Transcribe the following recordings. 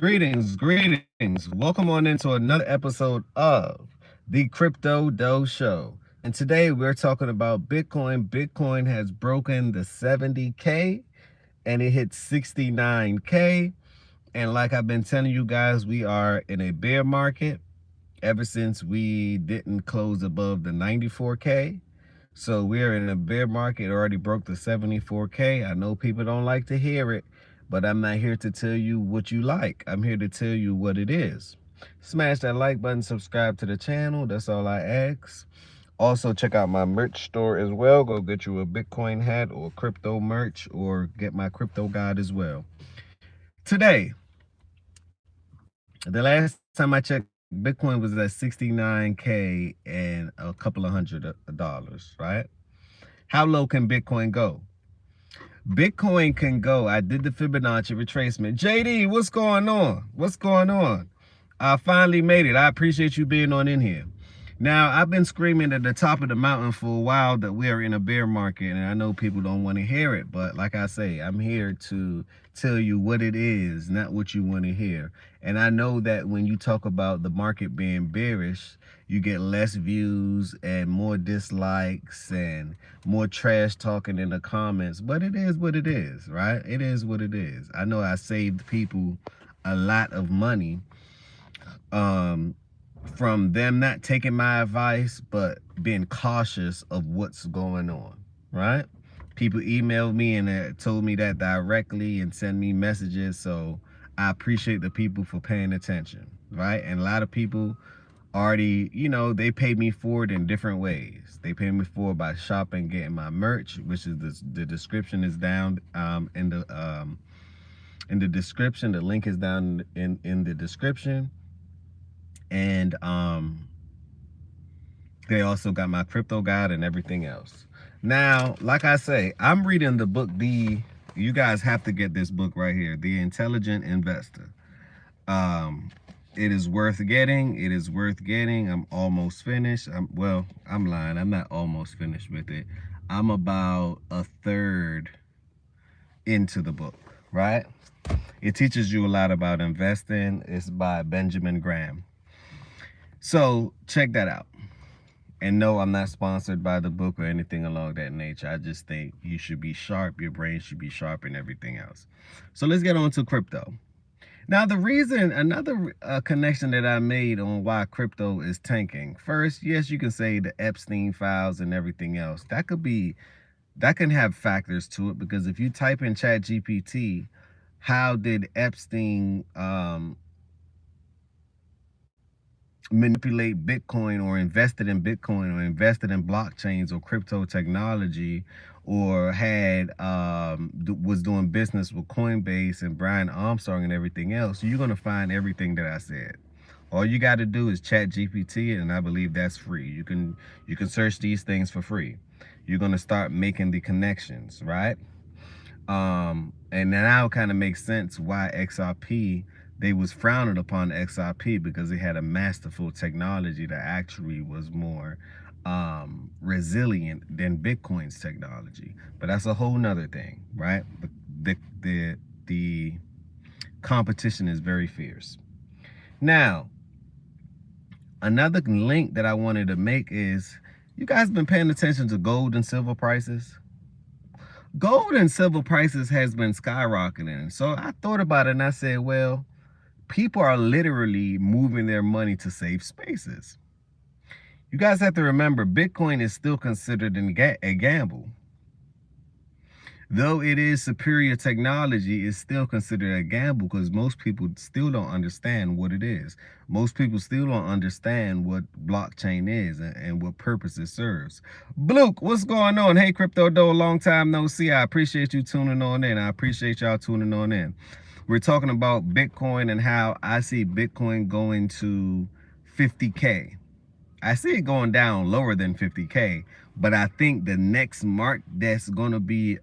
greetings. Welcome on into another episode of the Crypto Doe Show. And today we're talking about Bitcoin. Bitcoin has broken the 70K and it hit 69K. And like I've been telling you guys, we are in a bear market ever since we didn't close above the 94K. So we're in a bear market, already broke the 74K. I know people don't like to hear it, but I'm not here to tell you what you like. I'm here to tell you what it is. Smash that like button, subscribe to the channel. That's all I ask. Also, check out my merch store as well. Go get you a Bitcoin hat or crypto merch or get my crypto guide as well. Today, the last time I checked, Bitcoin was at 69K and a couple of $100, right? How low can Bitcoin go? Bitcoin can go. I did the Fibonacci retracement. JD, what's going on? What's going on? I finally made it. I appreciate you being on in here. Now, I've been screaming at the top of the mountain for a while that we are in a bear market, and I know people don't want to hear it, but like I say, I'm here to tell you what it is, not what you want to hear. And I know that when you talk about the market being bearish, you get less views and more dislikes and more trash talking in the comments, but it is what it is, right? It is what it is. I know I saved people a lot of money from them not taking my advice, but being cautious of what's going on, right? People emailed me and told me that directly and sent me messages. So I appreciate the people for paying attention, right? And a lot of people already, they pay me for it in different ways. They pay me for it by shopping, getting my merch, which is the description is down in the description. The link is down in the description. And they also got my crypto guide and everything else. Now, like I say, I'm reading the book, you guys have to get this book right here, The Intelligent Investor. It is worth getting. It is worth getting. I'm almost finished. I'm lying. I'm not almost finished with it. I'm about a third into the book, right? It teaches you a lot about investing. It's by Benjamin Graham. So check that out. And no, I'm not sponsored by the book or anything along that nature. I just think you should be sharp. Your brain should be sharp and everything else. So let's get on to crypto. Now, the reason, another connection that I made on why crypto is tanking. First, yes, you can say the Epstein files and everything else. That can have factors to it, because if you type in ChatGPT, how did Epstein manipulate Bitcoin or invested in Bitcoin or invested in blockchains or crypto technology, or was doing business with Coinbase and Brian Armstrong and everything else, you're going to find everything that I said. All you got to do is ChatGPT, and I believe that's free. You can search these things for free. You're going to start making the connections, right? And now it kind of makes sense why XRP, they was frowning upon XRP, because they had a masterful technology that actually was more resilient than Bitcoin's technology. But that's a whole nother thing, right? The competition is very fierce. Now, another link that I wanted to make is, you guys been paying attention to gold and silver prices? Gold and silver prices has been skyrocketing. So I thought about it and I said, well, people are literally moving their money to safe spaces. You guys have to remember, Bitcoin is still considered a gamble. Though it is superior technology, it's still considered a gamble, because most people still don't understand what it is. Most people still don't understand what blockchain is and what purpose it serves. Bluke, what's going on? Hey, Crypto Doe, long time no see. I appreciate you tuning on in. I appreciate y'all tuning on in. We're talking about Bitcoin and how I see Bitcoin going to 50K. I see it going down lower than 50K, but I think the next mark that's going to be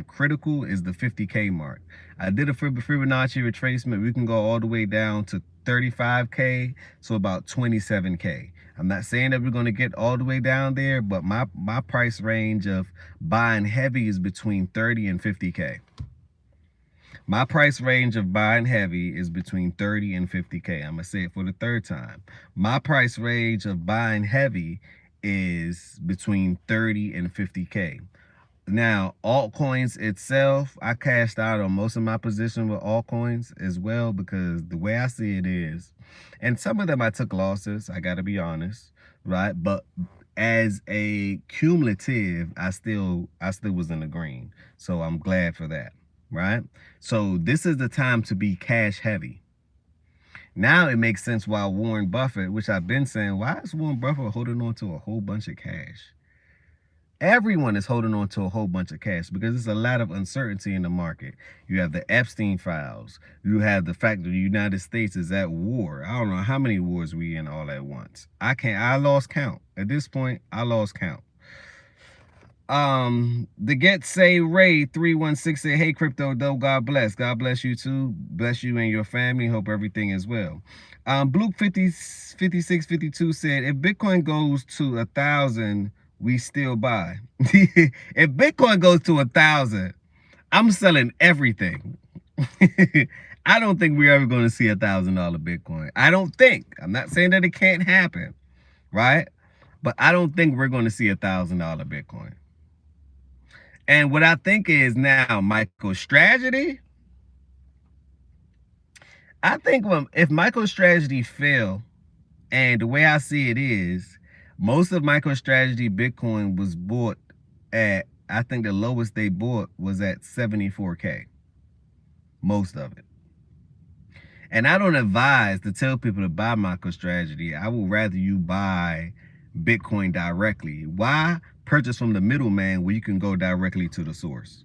critical is the 50K mark. I did a Fibonacci retracement. We can go all the way down to 35K, so about 27K. I'm not saying that we're going to get all the way down there, but my price range of buying heavy is between 30 and 50K. My price range of buying heavy is between 30 and 50K. I'm going to say it for the third time. My price range of buying heavy is between 30 and 50K. Now, altcoins itself, I cashed out on most of my position with altcoins as well, because the way I see it is, and some of them I took losses, I got to be honest, right? But as a cumulative, I still was in the green. So I'm glad for that, right? So this is the time to be cash heavy. Now it makes sense why Warren Buffett, which I've been saying, why is Warren Buffett holding on to a whole bunch of cash? Everyone is holding on to a whole bunch of cash because there's a lot of uncertainty in the market. You have the Epstein files. You have the fact that the United States is at war. I don't know how many wars we in all at once. I lost count. At this point, I lost count. The Get Say Ray 316 said, hey crypto though, God bless you too, bless you and your family, hope everything is well. Blue 5652 said, if Bitcoin goes to 1,000 we still buy. If Bitcoin goes to 1,000 I'm selling everything. I don't think we're ever going to see $1,000 Bitcoin. I'm not saying that it can't happen, right? But I don't think we're going to see $1,000 Bitcoin. And what I think is now MicroStrategy. I think if MicroStrategy fail, and the way I see it is, most of MicroStrategy Bitcoin was bought at, I think the lowest they bought was at 74K. Most of it. And I don't advise to tell people to buy MicroStrategy. I would rather you buy Bitcoin directly. Why purchase from the middleman where you can go directly to the source?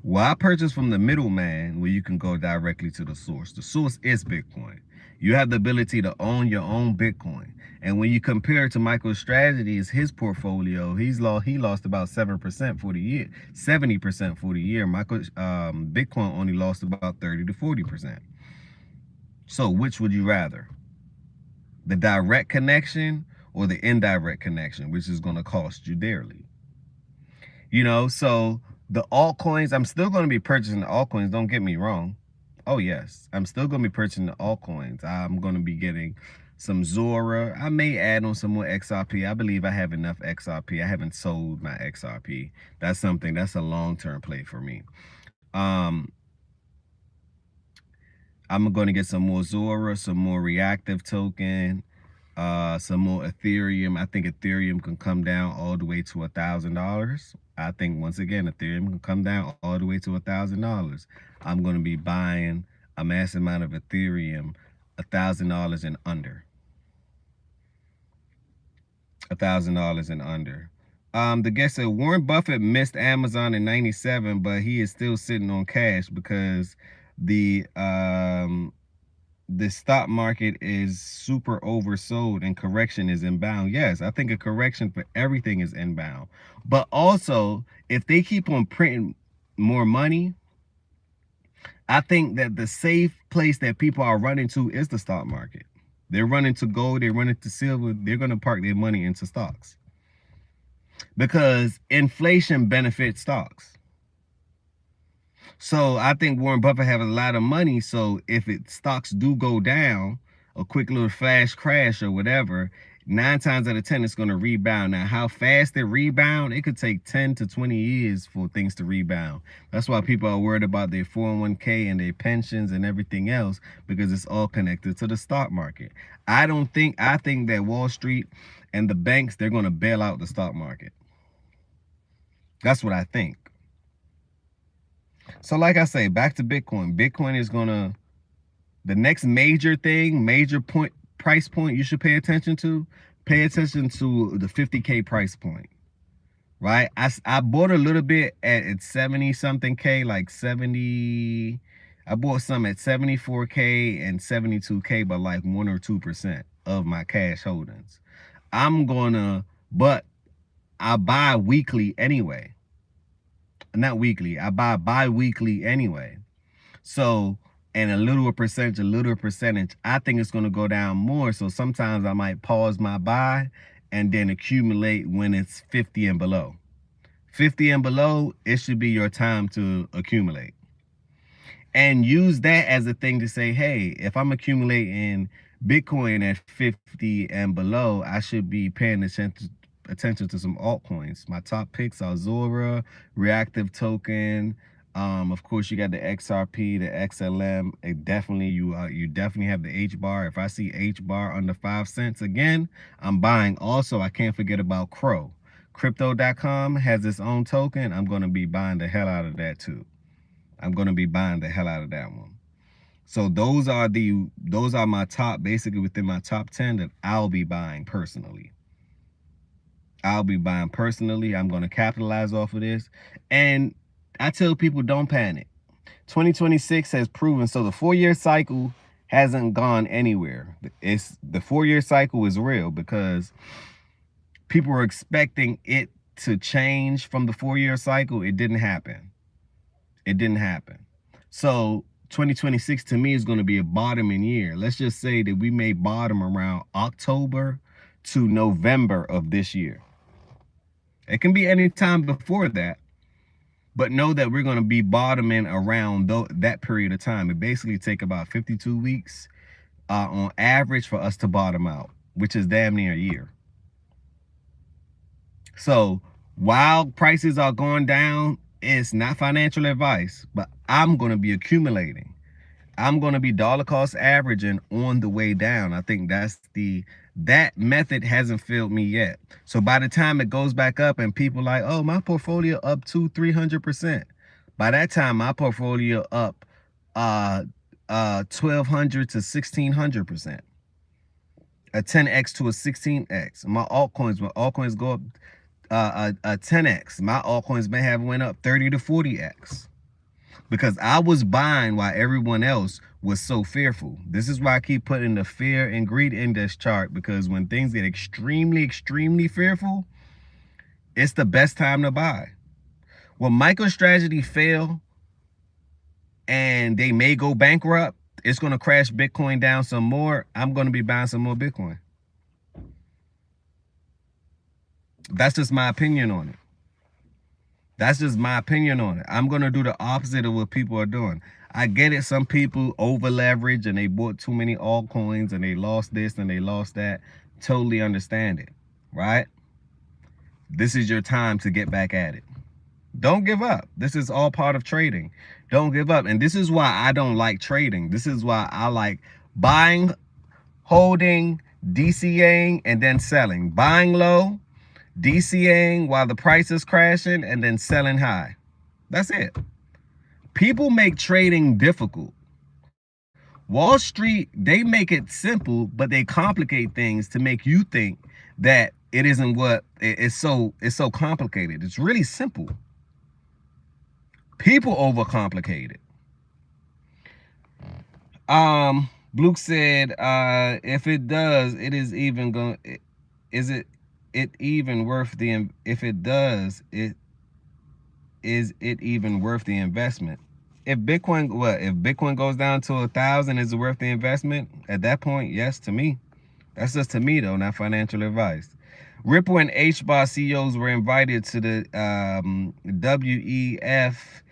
Why purchase from the middleman where you can go directly to the source? The source is Bitcoin. You have the ability to own your own Bitcoin. And when you compare it to MicroStrategy's, his portfolio, he lost about 7% for the year, 70% for the year. Bitcoin only lost about 30 to 40%. So which would you rather? The direct connection or the indirect connection, which is going to cost you dearly? You know, so the altcoins, I'm still going to be purchasing the altcoins, don't get me wrong. Oh yes, I'm still going to be purchasing the altcoins. I'm going to be getting some Zora. I may add on some more XRP. I believe I have enough XRP. I haven't sold my XRP. That's a long-term play for me. I'm going to get some more Zora, some more reactive token, some more Ethereum. I think Ethereum can come down all the way to $1,000. I think once again, Ethereum can come down all the way to $1,000. I'm going to be buying a massive amount of Ethereum, $1,000 and under. $1,000 and under. The guest said Warren Buffett missed Amazon in '97, but he is still sitting on cash because the stock market is super oversold and correction is inbound. Yes, I think a correction for everything is inbound. But also, if they keep on printing more money, I think that the safe place that people are running to is the stock market. They're running to gold, they're running to silver, they're going to park their money into stocks. Because inflation benefits stocks. So I think Warren Buffett has a lot of money. So if stocks do go down, a quick little flash crash or whatever, 9 times out of 10, it's going to rebound. Now, how fast it rebound, it could take 10 to 20 years for things to rebound. That's why people are worried about their 401k and their pensions and everything else, because it's all connected to the stock market. I think that Wall Street and the banks, they're going to bail out the stock market. That's what I think. So like I say, back to Bitcoin. Bitcoin is going to, the next major price point you should pay attention to the 50K price point, right? I bought a little bit at 70 something K, like 70. I bought some at 74K and 72K, but like 1 or 2% of my cash holdings. But I buy weekly anyway. Not weekly, I buy bi-weekly anyway. So, and a little percentage, I think it's going to go down more. So sometimes I might pause my buy and then accumulate when it's 50 and below. 50 and below, it should be your time to accumulate. and use that as a thing to say, hey, if I'm accumulating Bitcoin at 50 and below, I should be paying attention to some altcoins. My top picks are Zora, Reactive Token. Of course, you got the XRP, the XLM. It definitely you definitely have the H bar. If I see H bar under 5 cents again, I'm buying. Also, I can't forget about Crow. Crypto.com has its own token. I'm going to be buying the hell out of that too. I'm going to be buying the hell out of that one. So those are my top, basically within my top 10 that I'll be buying personally. I'm going to capitalize off of this. And I tell people, don't panic. 2026 has proven, so the 4-year cycle hasn't gone anywhere. The 4-year cycle is real because people were expecting it to change from the 4-year cycle. It didn't happen. So 2026 to me is going to be a bottoming year. Let's just say that we may bottom around October to November of this year. It can be any time before that, but know that we're going to be bottoming around that period of time. It basically take about 52 weeks on average for us to bottom out, which is damn near a year. So while prices are going down, it's not financial advice, but I'm going to be accumulating. I'm going to be dollar cost averaging on the way down. I think that method hasn't failed me yet. So by the time it goes back up and people like, oh, my portfolio up 200-300%. By that time, my portfolio up 1,200 to 1,600%. A 10x to a 16x. My altcoins go up a 10x. My altcoins may have went up 30 to 40x. Because I was buying while everyone else was so fearful. This is why I keep putting the fear and greed index chart, because when things get extremely, extremely fearful, it's the best time to buy. When MicroStrategy fail and they may go bankrupt, it's going to crash Bitcoin down some more. I'm going to be buying some more Bitcoin. That's just my opinion on it. I'm going to do the opposite of what people are doing. I get it. Some people over leverage and they bought too many altcoins and they lost this and they lost that. Totally understand it, right? This is your time to get back at it. Don't give up. This is all part of trading. Don't give up. And this is why I don't like trading. This is why I like buying, holding, DCAing, and then selling. Buying low, DCAing while the price is crashing, and then selling high. That's it. People make trading difficult. Wall Street, they make it simple, but they complicate things to make you think that it isn't what it's so complicated. It's really simple. People overcomplicate it. Luke said, if it does, it is even going. Is it even worth the? If it does, is it even worth the investment? If Bitcoin goes down to 1,000, is it worth the investment? At that point, yes, to me. That's just to me though, not financial advice. Ripple and HBAR CEOs were invited to the WEF